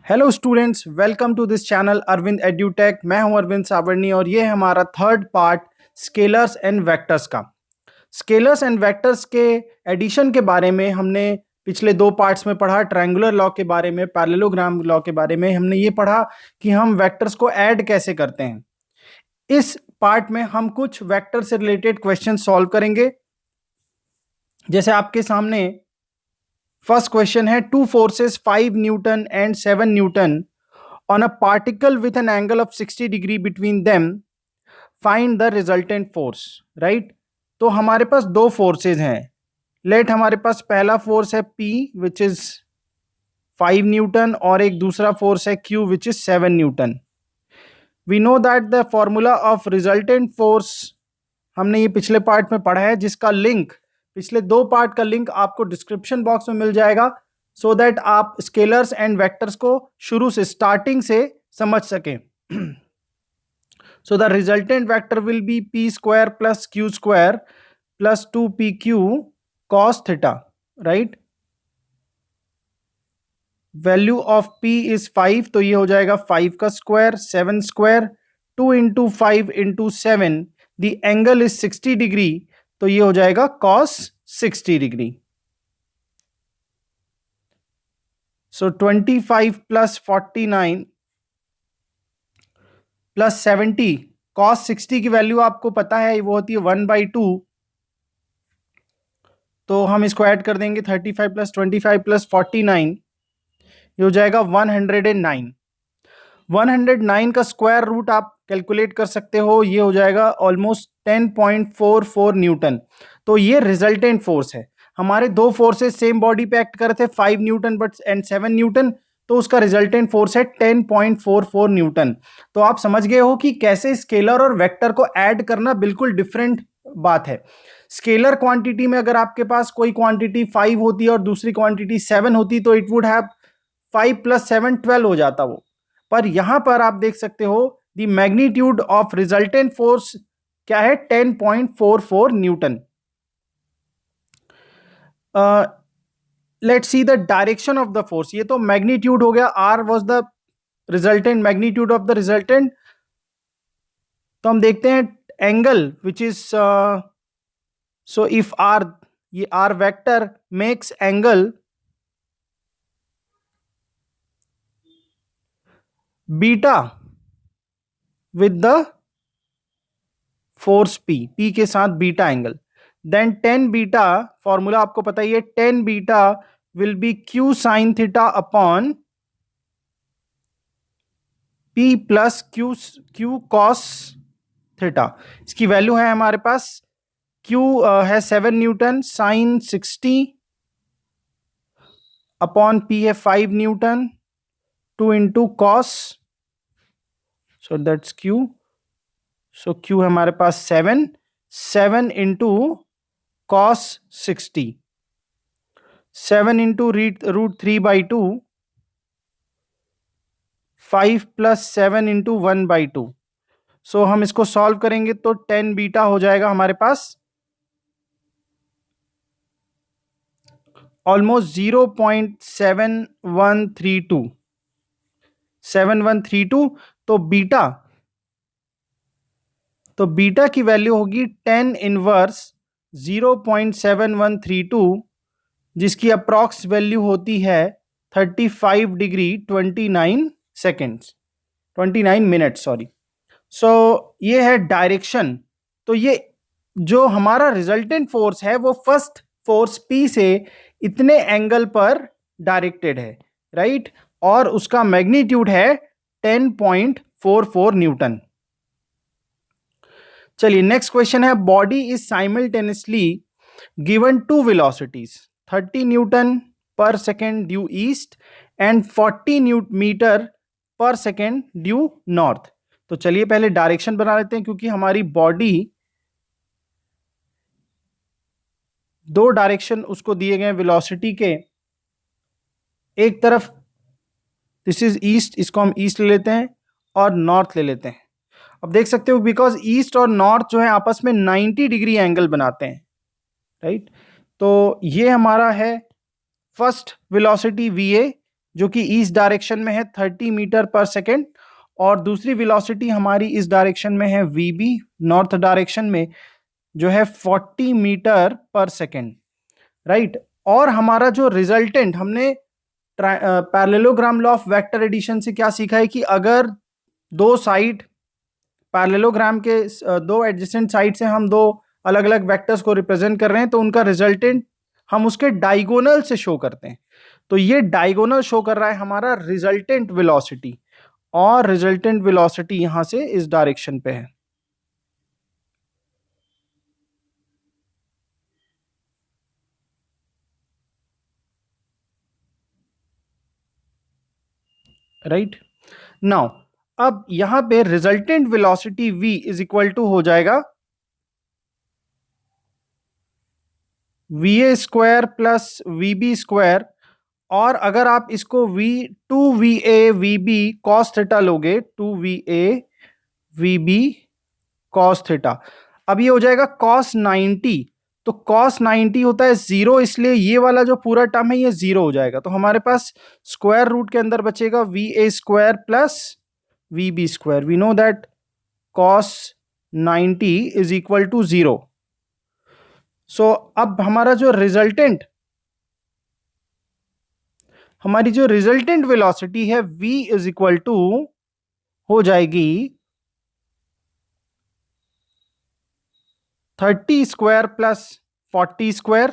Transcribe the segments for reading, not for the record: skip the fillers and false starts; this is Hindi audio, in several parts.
Hello students, welcome to this channel Arvind Edutech. मैं हूं अरविंद सावर्णी और ये है हमारा third part scalars and vectors का। स्केलर्स एंड वेक्टर्स के एडिशन के बारे में हमने पिछले दो पार्ट्स में पढ़ा। ट्रायंगुलर लॉ के बारे में, पैरेललोग्राम लॉ के बारे में हमने ये पढ़ा कि हम वेक्टर्स को ऐड कैसे करते हैं। इस पार्ट में हम कुछ वेक्टर से रिलेटेड क्वेश्चन सॉल्व करेंगे। जैसे आपके सामने फर्स्ट क्वेश्चन है, two forces 5 Newton and 7 Newton on a particle with an angle of 60 degree between them, find the resultant force, right? तो हमारे पास दो फोर्सेज हैं। लेट हमारे पास पहला फोर्स है P विच इज 5 न्यूटन और एक दूसरा फोर्स है Q which is 7 newton. We know that the formula of resultant force हमने ये पिछले पार्ट में पढ़ा है, जिसका लिंक पिछले दो पार्ट का लिंक आपको डिस्क्रिप्शन बॉक्स में मिल जाएगा, सो दैट आप स्केलर्स एंड वेक्टर्स को शुरू से स्टार्टिंग से समझ सकें। So the resultant vector will be P square plus Q square plus 2pq cos theta, right. Value of p is 5, तो ये हो जाएगा 5 का square 7 square 2 into 5 into 7, the angle is 60 degree, तो ये हो जाएगा cos 60 degree. So 25 plus 49 plus 70, cos 60 की वैल्यू आपको पता है वो होती है 1/2, तो हम इसको ऐड कर देंगे 35 प्लस 25 प्लस 49, ये हो जाएगा 109। 109 का स्क्वायर रूट आप कैलकुलेट कर सकते हो, ये हो जाएगा ऑलमोस्ट 10.44 न्यूटन। तो ये रिजल्टेंट फोर्स है। हमारे दो फोर्सेस सेम बॉडी पे एक्ट कर रहे थे, 5 न्यूटन बट एंड 7 न्यूटन, तो उसका रिजल्टेंट फोर्स है 10.44 न्यूटन। तो आप समझ गए हो कि कैसे स्केलर और वेक्टर को ऐड करना बिल्कुल डिफरेंट बात है। स्केलर क्वांटिटी में अगर आपके पास कोई क्वांटिटी 5 होती और दूसरी क्वांटिटी 7 होती तो इट वुड हैव 5 प्लस 7 12 हो जाता वो। पर यहां पर आप देख सकते हो the magnitude of resultant force क्या है, 10.44 newton. Let's see the direction of the force. ये तो मैग्नीट्यूड हो गया, R was the resultant magnitude of the resultant. तो हम देखते हैं angle which is so if R, ये R vector makes angle beta with the force P के साथ beta angle, then 10 beta, formula आपको पता ही है, 10 beta will be Q sign theta upon P plus Q cos theta. इसकी वैल्यू है हमारे पास, Q है 7 न्यूटन, साइन 60 अपॉन P है 5 newton, 2 into cos, so that's Q। So Q है हमारे पास 7 into cos 60, 7 into root 3/2, 5 plus 7 into 1/2। So हम इसको सॉल्व करेंगे तो 10 बीटा हो जाएगा हमारे पास ऑलमोस्ट 0.7132। तो बीटा की वैल्यू होगी 10 इनवर्स 0.7132, जिसकी अप्रॉक्स वैल्यू होती है 35 डिग्री 29 सेकेंड्स, 29 मिनट सॉरी। सो ये है डायरेक्शन। तो ये जो हमारा रिजल्टेंट फोर्स है वो फर्स्ट फोर्स P से इतने एंगल पर डायरेक्टेड है, राइट, और उसका मैग्नीट्यूड है 10.44 न्यूटन। चलिए नेक्स्ट क्वेश्चन है, body is simultaneously given two velocities 30 newton per second due east and 40 metre per second due north. तो चलिए पहले डायरेक्शन बना लेते हैं, क्योंकि हमारी बॉडी दो डायरेक्शन उसको दिए गए वेलोसिटी के, एक तरफ दिस इज ईस्ट, इसको हम ईस्ट ले लेते हैं और नॉर्थ ले लेते हैं। अब देख सकते हो बिकॉज ईस्ट और नॉर्थ जो है आपस में 90 डिग्री एंगल बनाते हैं, राइट। तो ये हमारा है फर्स्ट वेलोसिटी VA, जो कि ईस्ट डायरेक्शन में है 30 मीटर पर सेकेंड, और दूसरी वेलोसिटी हमारी इस डायरेक्शन में है वीबी, नॉर्थ डायरेक्शन में, जो है 40 मीटर पर सेकेंड, राइट। और हमारा जो रिजल्टेंट, हमने parallelogram law of vector addition से क्या सीखा है कि अगर दो साइड पैरेललोग्राम के दो एडजेसेंट साइड से हम दो अलग अलग वेक्टर्स को रिप्रेजेंट कर रहे हैं तो उनका रिजल्टेंट हम उसके डायगोनल से शो करते हैं। तो ये डायगोनल शो कर रहा है हमारा रिजल्टेंट वेलोसिटी, और रिजल्टेंट वेलोसिटी यहां से इस डायरेक्शन पे है, राइट। नाउ अब यहां पे resultant velocity v is equal to हो जाएगा va square plus vb square, और अगर आप इसको two V A V B cos theta लोगे, two V A V B cos theta, अब ये हो जाएगा कॉस 90। तो कॉस 90 होता है जीरो, इसलिए ये वाला जो पूरा टर्म है ये जीरो हो जाएगा। तो हमारे पास स्क्वायर रूट के अंदर बचेगा V A square plus V B square. We know that cos 90 is equal to zero. So अब हमारी जो रिजल्टेंट वेलोसिटी है v इज इक्वल टू हो जाएगी 30 स्क्वायर प्लस 40 स्क्वायर,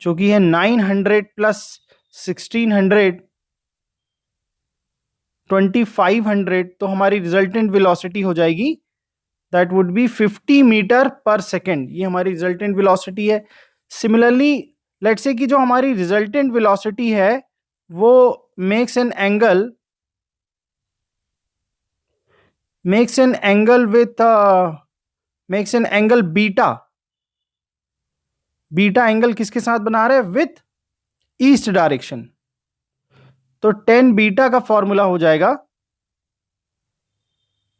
जो कि है 900 प्लस 1600 2500। तो हमारी रिजल्टेंट वेलोसिटी हो जाएगी, that would be 50 metre per second. ये हमारी रिजल्टेंट वेलोसिटी है। सिमिलरली लेट्स से कि जो हमारी रिजल्टेंट वेलोसिटी है वो makes an angle beta. Beta angle किसके साथ बना रहे हैं? With east direction. तो टेन बीटा का फॉर्मूला हो जाएगा,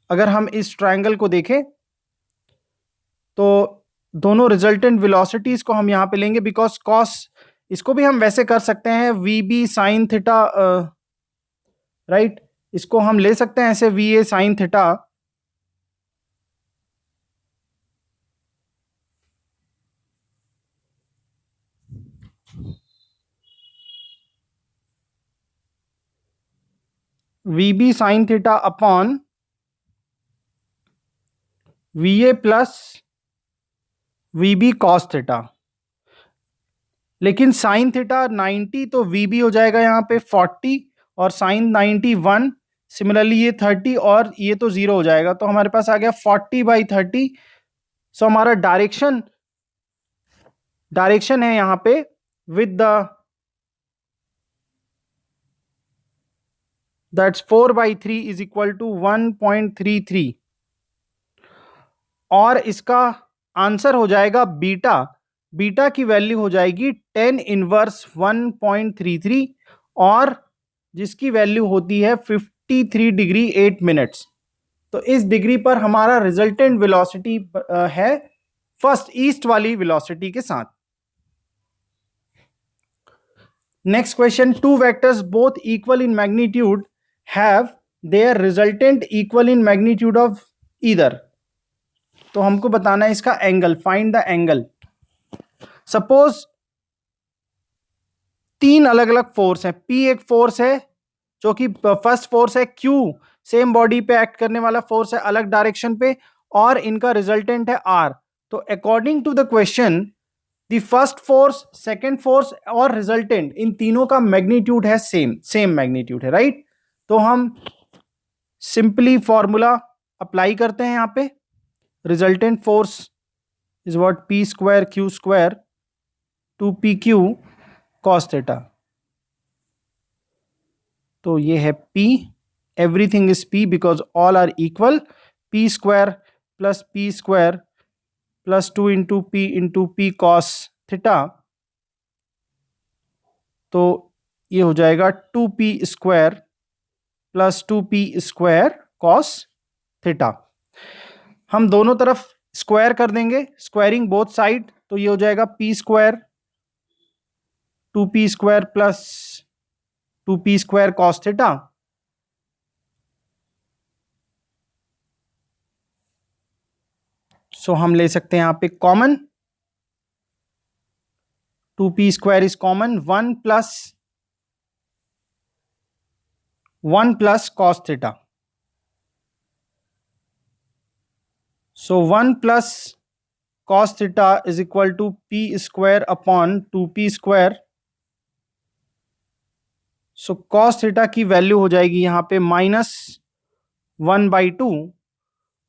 अगर हम इस ट्रायंगल को देखें तो दोनों रिजल्टेंट वेलोसिटीज को हम यहां पे लेंगे, बिकॉज कॉस, इसको भी हम वैसे कर सकते हैं V B sine theta, right. इसको हम ले सकते हैं ऐसे V A sine theta, V B sine theta upon V A plus V B cos theta. लेकिन साइन थीटा 90, तो वी बी हो जाएगा यहाँ पे 40 और साइन 90 1, सिमिलरली ये 30 और ये तो जीरो हो जाएगा। तो हमारे पास आ गया 40/30। सो हमारा डायरेक्शन है यहाँ पे with the that's 4/3 is equal to 1.33, और इसका आंसर हो जाएगा बीटा। बीटा की वैल्यू हो जाएगी 10 इनवर्स 1.33, और जिसकी वैल्यू होती है 53 डिग्री 8 मिनट्स। तो इस डिग्री पर हमारा रिजल्टेंट वेलोसिटी है फर्स्ट ईस्ट वाली वेलोसिटी के साथ। Next question, two vectors both equal in magnitude have their resultant equal in magnitude of either. तो हमको बताना है इसका angle, find the angle. Suppose तीन अलग अलग फोर्स है, P एक फोर्स है जो कि फर्स्ट फोर्स है, Q सेम बॉडी पे एक्ट करने वाला फोर्स है अलग डायरेक्शन पे, और इनका रिजल्टेंट है R। तो according to the question the first force, second force और रिजल्टेंट, इन तीनों का मैग्नीट्यूड है सेम मैग्नीट्यूड है, राइट। तो हम सिंपली फॉर्मूला अप्लाई करते हैं यहाँ पे, resultant force is what P square Q square 2PQ cos theta. तो ये है P, everything is P because all are equal. P square plus 2 into P cos theta, तो ये हो जाएगा 2P square plus 2P square cos theta. हम दोनों तरफ स्क्वायर कर देंगे, स्क्वायरिंग बोथ साइड, तो ये हो जाएगा P square 2p² plus 2p² cos theta, so हम ले सकते हैं यहां पे common, 2p² is common, 1 plus cos theta, so 1 plus cos theta is equal to p² upon 2p², so cos theta की वैल्यू हो जाएगी यहां पे -1/2,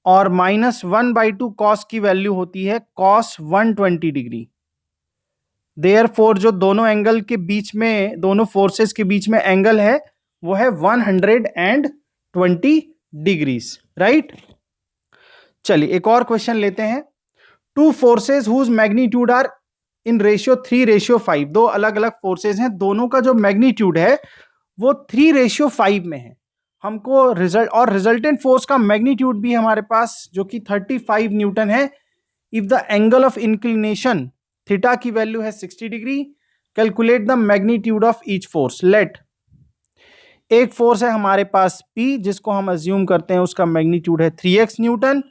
और -1/2 cos की वैल्यू होती है cos 120 डिग्री। देयरफॉर जो दोनों एंगल के बीच में, दोनों फोर्सेस के बीच में एंगल है वो है 120 डिग्रीज, राइट। चलिए एक और क्वेश्चन लेते हैं। Two forces whose magnitude are in ratio 3:5, दो अलग अलग फोर्सेस हैं, दोनों का जो मैग्नीट्यूड है वो 3:5 में है। हमको रिजल्ट और रिजल्टेंट फोर्स का मैग्नीट्यूड भी हमारे पास जो कि 35 न्यूटन है। If the angle of inclination theta की वैल्यू है 60 degree, calculate the magnitude of each force. Let, एक फोर्स है हमारे पास P जिसको हम अज्यूम करते हैं उसका मैग्नीट्यूड है 3x न्यूटन,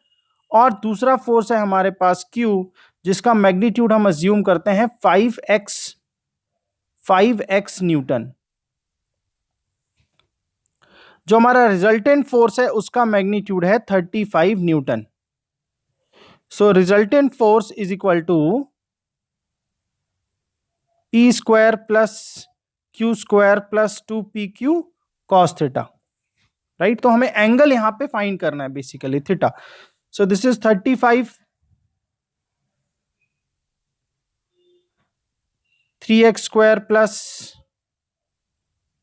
और दूसरा फोर्स है हमारे पास Q जिसका मैग्नीट्यूड हम अज्यूम करते हैं 5x न्यूटन। जो हमारा रिजल्टेंट फोर्स है उसका मैग्नीट्यूड है 35 newton. So resultant force is equal to p² plus q² plus 2pq cos theta, right. तो हमें एंगल यहां पे फाइंड करना है basically theta. So this is 35 3x² plus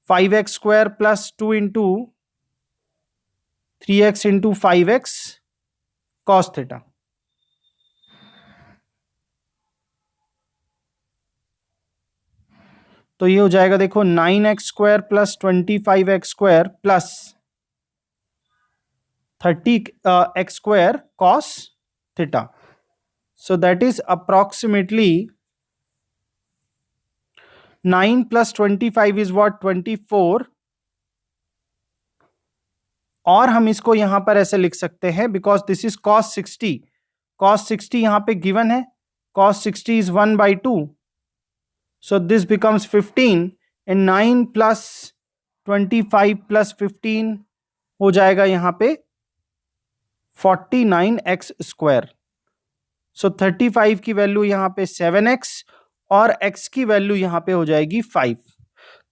5x² plus 2 into 3x into 5x cos theta. तो ये हो जाएगा देखो 9x² plus 25x² plus 30x² cos theta. So that is approximately 9 plus 25 is what 24, और हम इसको यहां पर ऐसे लिख सकते हैं because this is cos 60, cos 60 यहां पे गिवन है, cos 60 is 1/2, so this becomes 15, and 9 plus 25 plus 15 हो जाएगा यहां पे 49x²। सो 35 की वैल्यू यहां पे 7x और x की वैल्यू यहां पे हो जाएगी 5।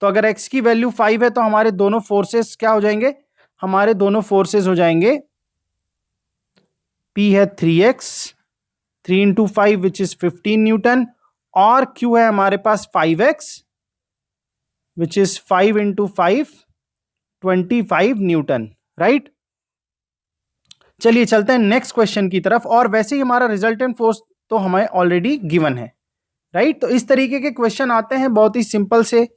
तो अगर x की वैल्यू 5 है तो हमारे दोनों फोर्सेस क्या हो जाएंगे, हमारे दोनों फोर्सेस हो जाएंगे, P है 3x, 3 into 5 which is 15 Newton, और Q है हमारे पास 5x which is 5 into 5 25 Newton, right. चलिए चलते हैं नेक्स्ट क्वेश्चन की तरफ। और वैसे ही हमारा रिजल्टेंट फोर्स तो हमें ऑलरेडी गिवन है, राइट। तो इस तरीके के क्वेश्चन आते हैं बहुत ही सिंपल से,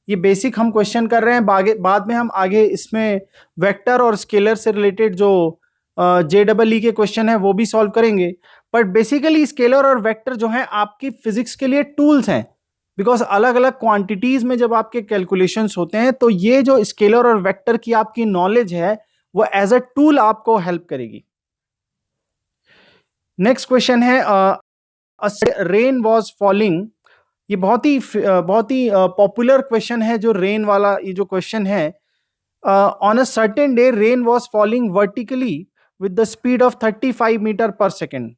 ये बेसिक हम क्वेश्चन कर रहे हैं, बाद में हम आगे इसमें वेक्टर और स्केलर से रिलेटेड जो JEE के क्वेश्चन है वो भी सॉल्व करेंगे। बट बेसिकली स्केलर और वेक्टर जो है आपकी फिजिक्स के लिए टूल्स हैं, बिकॉज अलग अलग क्वांटिटीज में जब आपके कैलकुलेशंस होते हैं तो ये जो स्केलर और वेक्टर की आपकी नॉलेज है वो एज अ टूल आपको हेल्प करेगी। नेक्स्ट क्वेश्चन है रेन वॉज फॉलिंग। ये बहुत ही पॉपुलर क्वेश्चन है जो रेन वाला, ये जो क्वेश्चन है, on a certain day rain was falling vertically with the speed of 35 meter per second.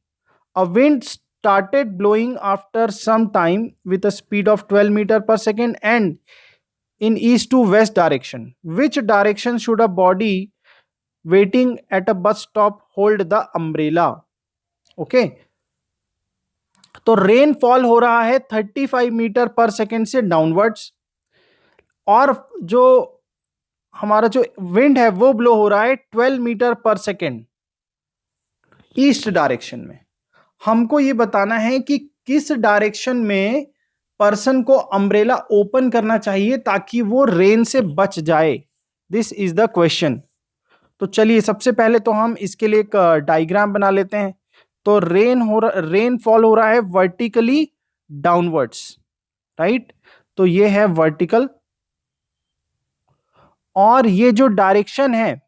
A wind started blowing after some time with a speed of 12 meter per second and in east to west direction. Which direction should a body waiting at a bus stop hold the umbrella? Okay. तो रेन फॉल हो रहा है 35 मीटर पर सेकेंड से डाउनवर्ड्स, और जो हमारा जो विंड है वो ब्लो हो रहा है 12 metre per second east direction में। हमको ये बताना है कि किस डायरेक्शन में पर्सन को अम्ब्रेला ओपन करना चाहिए ताकि वो रेन से बच जाए। This is the question. तो चलिए सबसे पहले तो हम इसके लिए एक डायग्राम बना लेते हैं। तो रेन फॉल हो रहा है वर्टिकली डाउनवर्ड्स, राइट। तो ये है वर्टिकल, और ये जो डायरेक्शन है,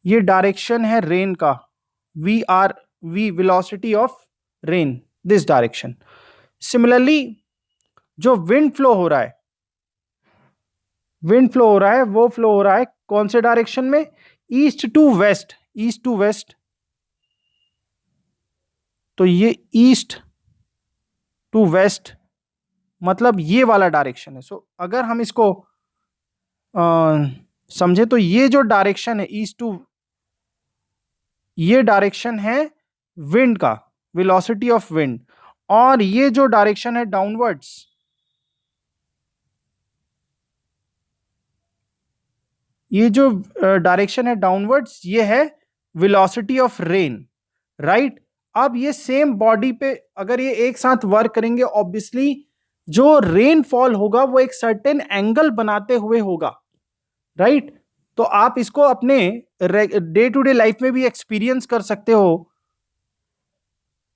ये डायरेक्शन है रेन का, V velocity of rain, this direction. Similarly जो विंड फ्लो हो रहा है, वो फ्लो हो रहा है कौन से डायरेक्शन में? East to west, east to west. तो ये ईस्ट टू वेस्ट मतलब ये वाला डायरेक्शन है। सो अगर हम इसको समझे तो ये जो डायरेक्शन है ईस्ट टू, ये डायरेक्शन है विंड का, वेलोसिटी ऑफ विंड। और ये जो डायरेक्शन है डाउनवर्ड्स, ये जो डायरेक्शन है डाउनवर्ड्स, ये है वेलोसिटी ऑफ रेन, राइट। अब ये सेम बॉडी पे अगर ये एक साथ वर्क करेंगे, ऑब्वियसली जो रेनफॉल होगा वो एक सर्टेन एंगल बनाते हुए होगा, राइट। तो आप इसको अपने डे टू डे लाइफ में भी एक्सपीरियंस कर सकते हो।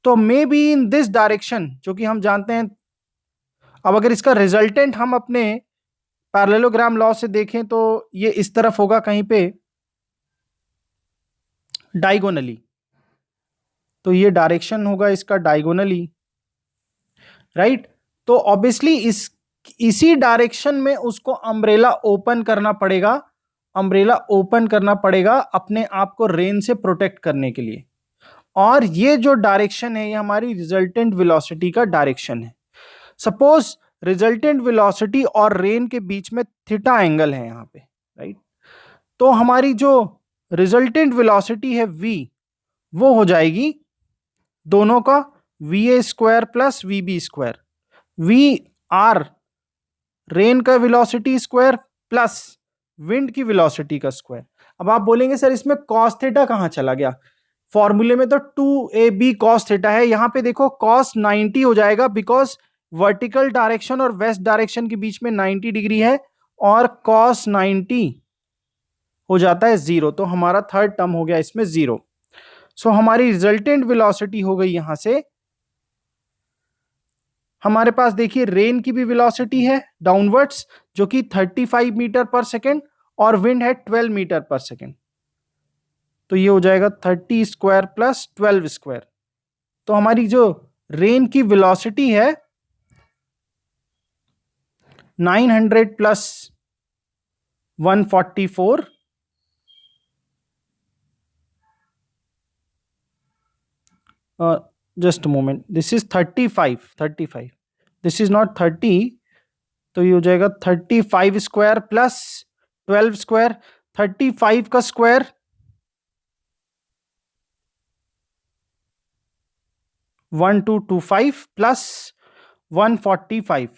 तो may be in this direction, जो कि हम जानते हैं, अब अगर इसका रिजल्टेंट हम अपने पैरेललोग्राम लॉ से देखें तो ये इस तरफ होगा कहीं पे डायगोनली, तो ये डायरेक्शन होगा इसका डायगोनली, राइट। तो ऑब्वियसली इसी डायरेक्शन में उसको अम्ब्रेला ओपन करना पड़ेगा, अम्ब्रेला ओपन करना पड़ेगा अपने आप को रेन से प्रोटेक्ट करने के लिए। और ये जो डायरेक्शन है ये हमारी रिजल्टेंट वेलोसिटी का डायरेक्शन है। सपोज रिजल्टेंट वेलोसिटी और रेन के बीच में थीटा एंगल है यहाँ पे, राइट। तो हमारी जो रिजल्टेंट वेलोसिटी है v, वो हो जाएगी दोनों का va square plus vb square, V R rain का वेलोसिटी स्क्वायर प्लस विंड की वेलोसिटी का स्क्वायर। अब आप बोलेंगे सर इसमें cos थीटा कहाँ चला गया? फॉर्मूले में तो 2ab cos थीटा है, यहां पे देखो cos 90 हो जाएगा, बिकॉज वर्टिकल डायरेक्शन और वेस्ट डायरेक्शन के बीच में 90 डिग्री है, और cos 90 हो जाता है 0, तो हमारा थर्ड टर्म हो गया इसमें 0। सो हमारी रिजल्टेंट वेलोसिटी हो गई यहां से, हमारे पास देखिए रेन की भी वेलोसिटी है डाउनवर्ड्स जो कि 35 मीटर पर सेकेंड, और विंड है 12 मीटर पर सेकेंड। तो ये हो जाएगा 30 स्क्वायर प्लस 12 स्क्वायर। तो हमारी जो रेन की वेलोसिटी है 900 plus 144, just moment, this is 35, this is not 30, तो ये हो जाएगा 35 स्क्वायर प्लस 12 स्क्वायर, 35 का स्क्वायर 1225 प्लस 145,